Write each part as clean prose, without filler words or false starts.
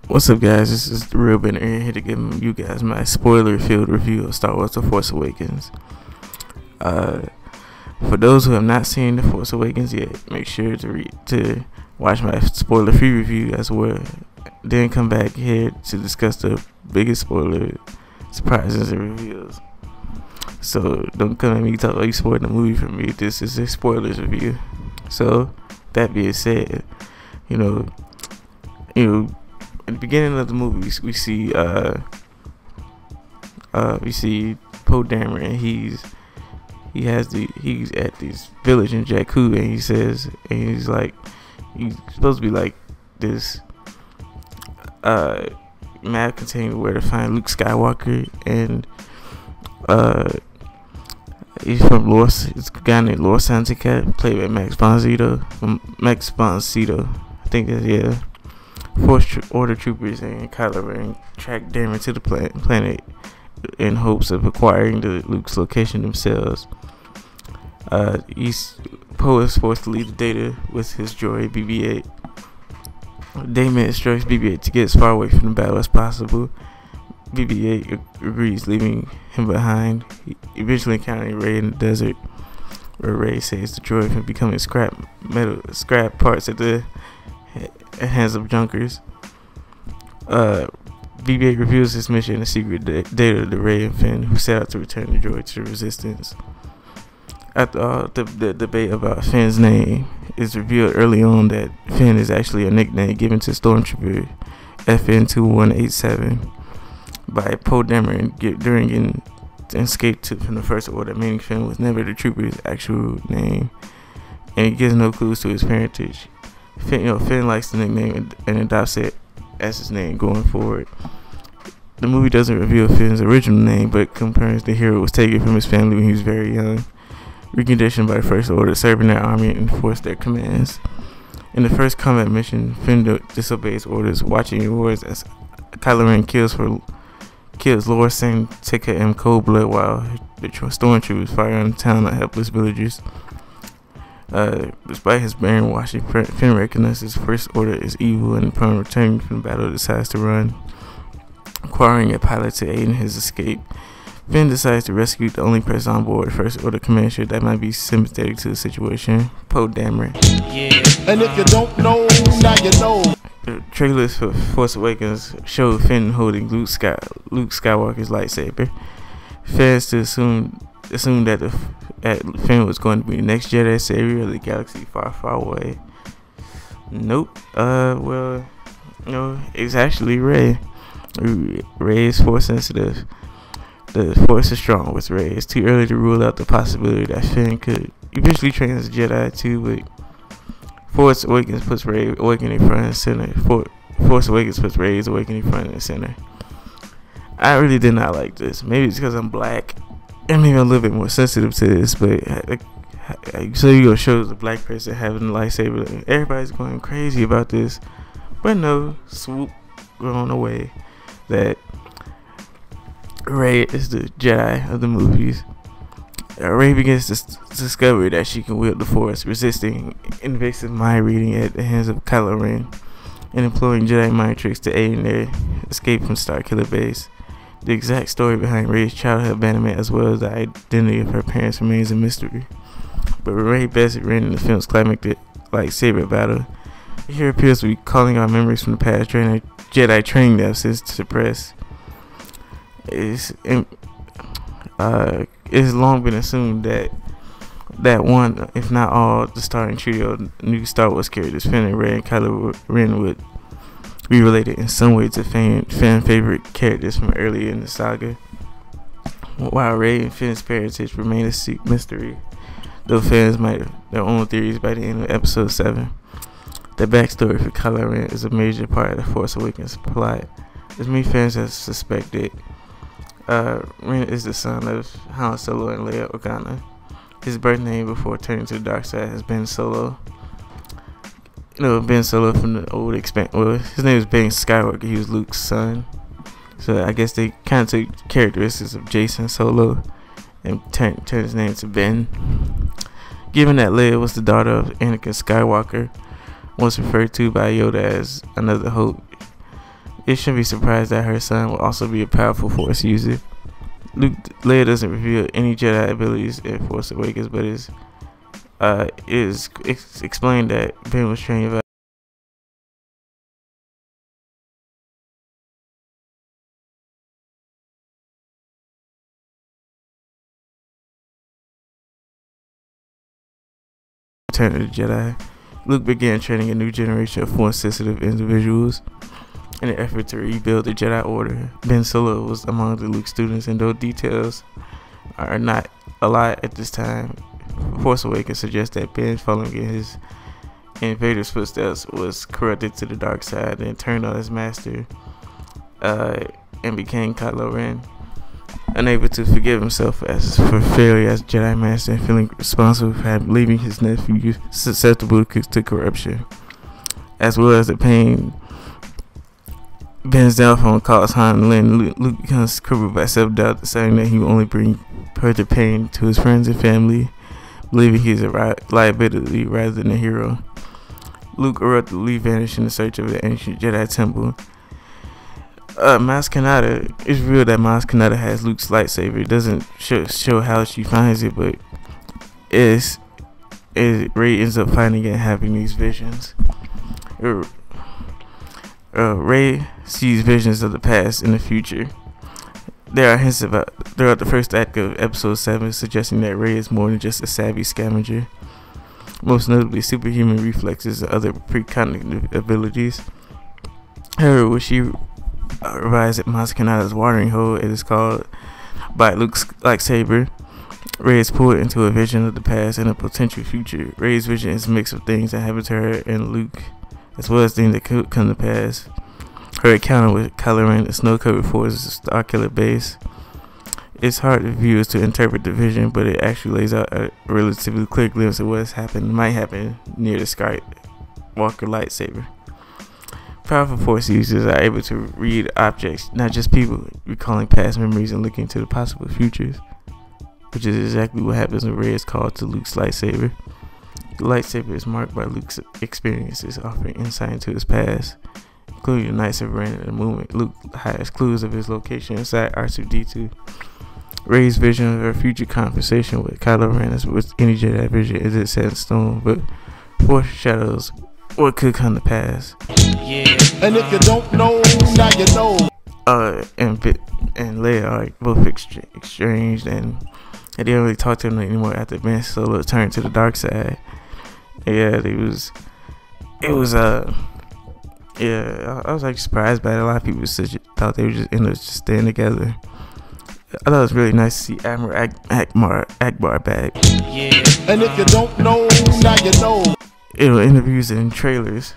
What's up, guys? This is the Real Ben here to give you guys my spoiler-filled review of Star Wars: The Force Awakens. Uh, for those who have not seen The Force Awakens yet, make sure to watch my spoiler-free review as well. Then come back here to discuss the biggest spoiler surprises and reveals. So don't come at me talk about you spoiled the movie for me. This is a spoilers review. So that being said, you know. At the beginning of the movie, we see Poe Dameron, and he's at this village in Jakku, and he's supposed to be like this map containing where to find Luke Skywalker, and he's from Lost. It's a guy named Lord Santicat, played by Max von Sydow. I think that's, yeah. Force Order troopers and Kylo Ren track Dameron to the planet in hopes of acquiring the Luke's location themselves. Poe is forced to leave the data with his droid BB-8. Dameron instructs BB-8 to get as far away from the battle as possible. BB-8 agrees, leaving him behind, eventually encountering Rey in the desert, where Rey saves the droid from becoming scrap parts at the hands of junkers. BB-8 reveals his mission and secret data to Rey and Finn, who set out to return the droid to the Resistance. After all, the debate about Finn's name is revealed early on that Finn is actually a nickname given to Stormtrooper FN2187 by Poe Dameron during an escape from the First Order, meaning Finn was never the trooper's actual name, and he gives no clues to his parentage. Finn likes the nickname and adopts it as his name going forward. The movie doesn't reveal Finn's original name, but confirms the hero was taken from his family when he was very young, reconditioned by the First Order, serving their army and enforced their commands. In the first combat mission, Finn disobeys orders, watching wars as Kylo Ren kills Lord Santicat in cold blood while the stormtroopers fire on the town of helpless villagers. Despite his brainwashing, Finn recognizes First Order is evil, and upon returning from battle decides to run, requiring a pilot to aid in his escape. Finn decides to rescue the only person on board First Order commander that might be sympathetic to the situation, Poe Dameron. Yeah. And if you don't know, now you know. The trailers for Force Awakens show Finn holding Luke Skywalker's lightsaber. Fans to assume that Finn was going to be the next Jedi savior of the galaxy far, far away. Nope. Well, it's actually Rey. Rey is force sensitive. The Force is strong with Rey. It's too early to rule out the possibility that Finn could eventually train as a Jedi too, but Force Awakens puts Rey's awakening front and center. Force Awakens puts Rey's awakening front and center. I really did not like this. Maybe it's because I'm black, and maybe I'm a little bit more sensitive to this, but so you go show the black person having a lightsaber, everybody's going crazy about this. But no, swoop, going away that Rey is the Jedi of the movies. Rey begins to discover that she can wield the Force, resisting invasive mind reading at the hands of Kylo Ren, and employing Jedi mind tricks to aid in their escape from Starkiller Base. The exact story behind Rey's childhood abandonment, as well as the identity of her parents, remains a mystery. But Rey bests Ren in the film's climactic lightsaber battle. He appears to be calling out memories from the past during a Jedi training that have since suppressed. It's long been assumed that one, if not all, the starring trio of new Star Wars characters, Finn and Rey and Kylo Ren, would be related in some way to fan favorite characters from earlier in the saga. While Rey and Finn's parentage remain a mystery, though fans might have their own theories by the end of Episode 7. The backstory for Kylo Ren is a major part of the Force Awakens plot. As many fans have suspected, Ren is the son of Han Solo and Leia Organa. His birth name before turning to the dark side has been Solo. Ben Solo from the old his name was Ben Skywalker. He was Luke's son. So I guess they kind of took characteristics of Jason Solo and turned his name to Ben. Given that Leia was the daughter of Anakin Skywalker, once referred to by Yoda as another hope, It shouldn't be surprised that her son will also be a powerful Force user. Leia doesn't reveal any Jedi abilities in Force Awakens, but it is explained that Ben was trained by Return of the Jedi. Luke began training a new generation of Force-sensitive individuals in an effort to rebuild the Jedi Order. Ben Solo was among the Luke students, and though details are not a lot at this time, Force Awakens suggests that Ben, following in his Vader's footsteps, was corrupted to the dark side and turned on his master and became Kylo Ren. Unable to forgive himself for failure as Jedi Master and feeling responsible for leaving his nephew susceptible to corruption, as well as the pain Ben's downfall caused Han and Lynn, Luke becomes crippled by self-doubt, deciding that he will only bring further pain to his friends and family, believing he is a liability rather than a hero. Luke abruptly vanished in the search of the ancient Jedi temple. Maz Kanata, it's real that Maz Kanata has Luke's lightsaber. It doesn't show how she finds it, but Rey ends up finding it and having these visions. Rey sees visions of the past and the future. There are hints throughout the first act of Episode 7 suggesting that Rey is more than just a savvy scavenger, most notably superhuman reflexes and other precognitive abilities. However, when she arrives at Maz Kanata's watering hole, it is called by Luke's lightsaber. Rey is pulled into a vision of the past and a potential future. Rey's vision is a mix of things that happen to her and Luke, as well as things that could come to pass. Her encounter with Kylo Ren, the snow-covered forest Starkiller base. It's hard for viewers to interpret the vision, but it actually lays out a relatively clear glimpse of what might happen near the Skywalker lightsaber. Powerful Force users are able to read objects, not just people, recalling past memories and looking to the possible futures, which is exactly what happens when Rey is called to Luke's lightsaber. The lightsaber is marked by Luke's experiences, offering insight into his past, including the Knights of Ren and the movement. Luke hides clues of his location inside R2-D2. Rey's vision of her future conversation with Kylo Ren, as with any Jedi vision, isn't set in stone, but foreshadows what could come to pass. Yeah. And if you don't know, now you know. And Leia are both exchanged, and they didn't really talk to him anymore after Ben Solo turned to the dark side. Yeah, I was like surprised by it. A lot of people thought they were just end up just staying together. I thought it was really nice to see Admiral Akbar back. Yeah. And if you don't know, now you know. Interviews and trailers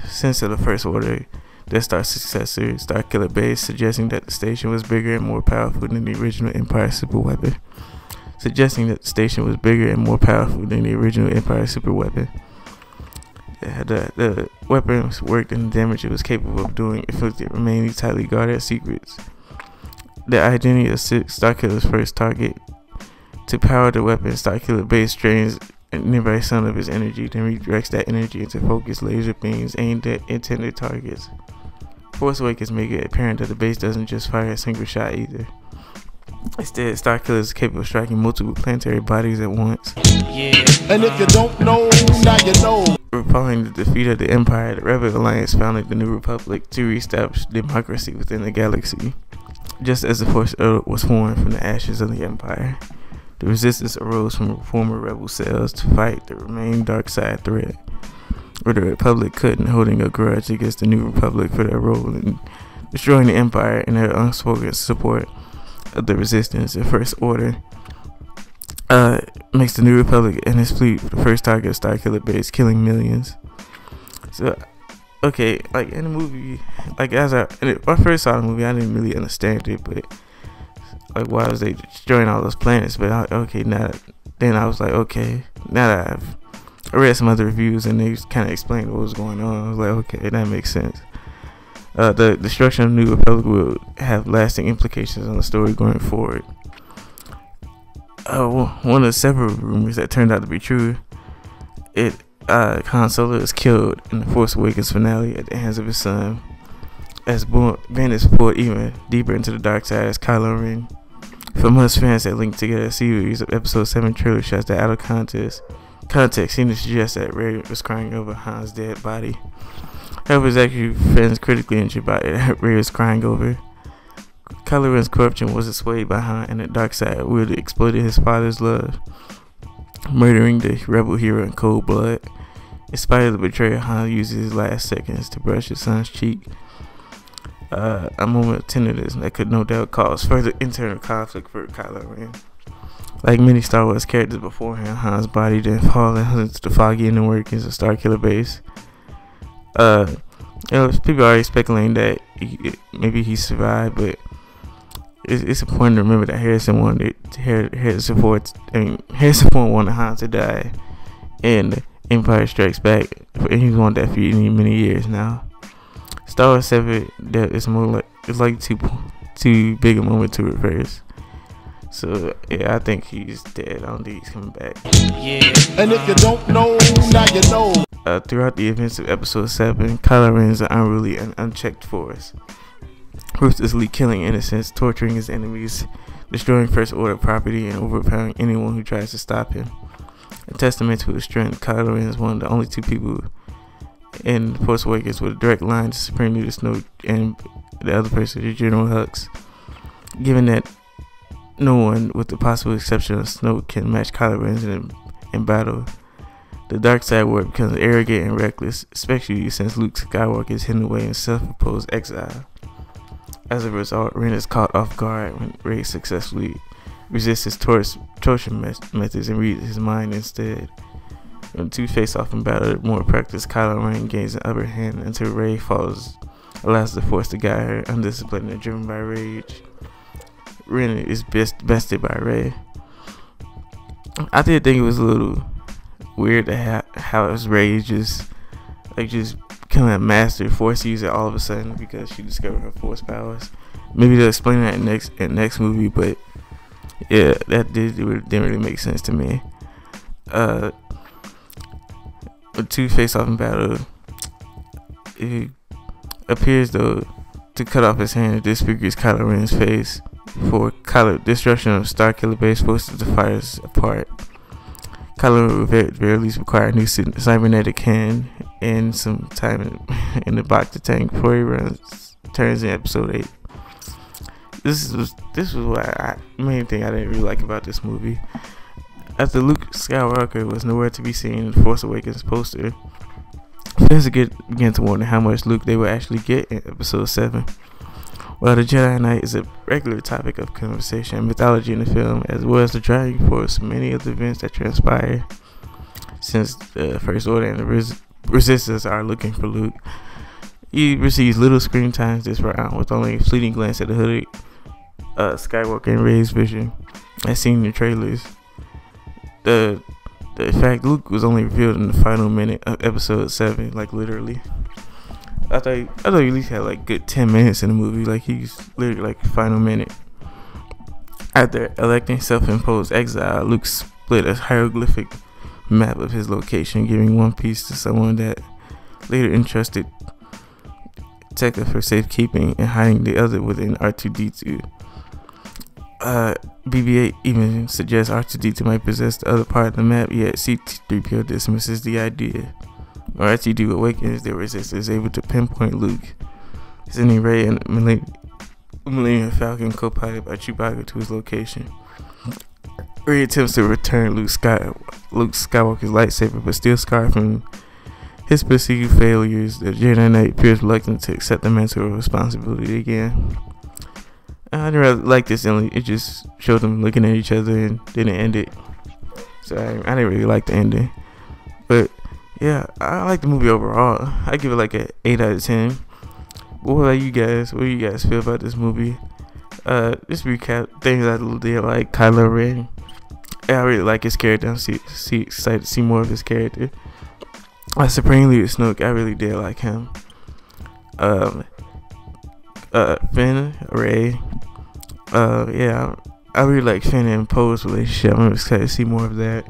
since the First Order, Death Star's successor, Starkiller Base, suggesting that the station was bigger and more powerful than the original Empire super weapon. The weapons worked and the damage it was capable of doing inflicted remaining tightly guarded secrets. The identity of Starkiller's first target. To power the weapon, Starkiller Base drains a nearby sun of his energy, then redirects that energy into focused laser beams aimed at intended targets. Force Awakens make it apparent that the base doesn't just fire a single shot either. Instead, Starkiller is capable of striking multiple planetary bodies at once. Yeah. And if you don't know, now you know. Following the defeat of the Empire, the Rebel Alliance founded the New Republic to reestablish democracy within the galaxy. Just as the Force was formed from the ashes of the Empire, the Resistance arose from former rebel cells to fight the remaining dark side threat, where the Republic couldn't, holding a grudge against the New Republic for their role in destroying the Empire and their unspoken support of the Resistance. The First Order makes the New Republic and its fleet the first target of Starkiller Base, killing millions. So, okay, like in the movie, like when I first saw the movie, I didn't really understand it, but like why was they destroying all those planets? But then I was like, okay, now that I read some other reviews and they kind of explained what was going on, I was like, okay, that makes sense. The destruction of the New Republic will have lasting implications on the story going forward. One of several rumors that turned out to be true, Han Solo is killed in the Force Awakens finale at the hands of his son. as Ben is pulled even deeper into the dark side as Kylo Ren. For most fans that link together a series of Episode 7 trailer shots that out of context seem to suggest that Rey was crying over Han's dead body. However, it's actually fans critically injured by it that Rey was crying over. Kylo Ren's corruption was swayed by Han, and the dark side would have exploited his father's love, murdering the rebel hero in cold blood. In spite of the betrayal, Han uses his last seconds to brush his son's cheek. A moment of tenderness that could no doubt cause further internal conflict for Kylo Ren. Like many Star Wars characters before him, Han's body then falls into the foggy inner workings of Starkiller Base. People are already speculating that maybe he survived, but it's important to remember that Harrison wanted Han to die, and Empire Strikes Back, and he's wanted that for many years now. Star Wars 7, it's like too big a moment to reverse. So yeah, I think he's dead. I don't think he's coming back. Yeah. And if you don't know, now you know. Throughout the events of Episode 7, Kylo Ren is an unruly and unchecked force, ruthlessly killing innocents, torturing his enemies, destroying First Order property, and overpowering anyone who tries to stop him. A testament to his strength, Kylo Ren is one of the only two people in Force Awakens with a direct line to Supreme Leader Snoke and the other person is General Hux. Given that no one, with the possible exception of Snoke, can match Kylo Ren in battle, the dark side war becomes arrogant and reckless, especially since Luke Skywalker is hidden away in self-imposed exile. As a result, Ren is caught off guard when Rey successfully resists his torture methods and reads his mind instead. When the two face off in battle, more practice, Kylo Ren gains an upper hand until Rey allows the Force to guide her, undisciplined and driven by rage. Ren is bested by Rey. I did think it was a little weird that how his rage just becoming a master Force user all of a sudden because she discovered her Force powers. Maybe they'll explain that in next movie, but yeah, that didn't really make sense to me. With two face off in battle, it appears though to cut off his hand and disfigures Kylo Ren's face. For destruction of Starkiller Base forces the fires apart. Kylo Ren will very least require a new cybernetic hand and some time in the Bacta tank before he turns in Episode 8. This was what main thing I didn't really like about this movie. After Luke Skywalker was nowhere to be seen in the Force Awakens poster, fans began to wonder how much Luke they would actually get in Episode 7. While the Jedi Knight is a regular topic of conversation and mythology in the film, as well as the driving force of many of the events that transpire since the First Order and the Resistance are looking for Luke, he receives little screen time this round, with only a fleeting glance at the hooded Skywalker and Rey's vision, as seen in the trailers. The fact Luke was only revealed in the final minute of Episode 7, like literally. I thought he at least had like good 10 minutes in the movie, like he's literally like final minute. After electing self-imposed exile, Luke split a hieroglyphic map of his location, giving one piece to someone that later entrusted Tekka for safekeeping and hiding the other within R2-D2. BB-8 even suggests R2-D2 might possess the other part of the map, yet C-3PO dismisses the idea. Or R2-D2 Awakens, the Resistance is able to pinpoint Luke, sending Rey and Millennium Falcon co-piloted by Chewbacca to his location. Rey attempts to return Luke Skywalker's lightsaber, but still scarred from his perceived failures, the Jedi Knight appears reluctant to accept the mantle of responsibility again. I didn't really like this ending. It just showed them looking at each other and didn't end it. So I didn't really like the ending. But yeah, I like the movie overall. I give it like an 8 out of 10. What about you guys? What do you guys feel about this movie? Just recap things I did like. Kylo Ren, I really like his character. I'm excited to see more of his character. Supreme Leader Snoke, I really did like him. Finn, Rey, yeah, I really like Finn and Poe's relationship. I'm excited to see more of that.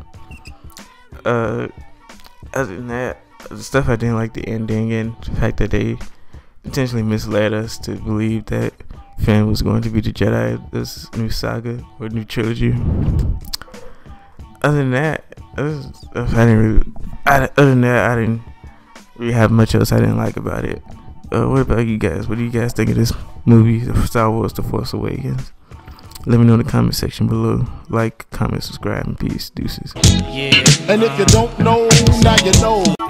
Other than that, the stuff I didn't like, the ending and the fact that they intentionally misled us to believe that Finn was going to be the Jedi of this new saga or new trilogy. Other than that, I didn't really have much else I didn't like about it. What about you guys? What do you guys think of this movie, Star Wars: The Force Awakens? Let me know in the comment section below. Like, comment, subscribe, and peace. Deuces. And if you don't know, now you know.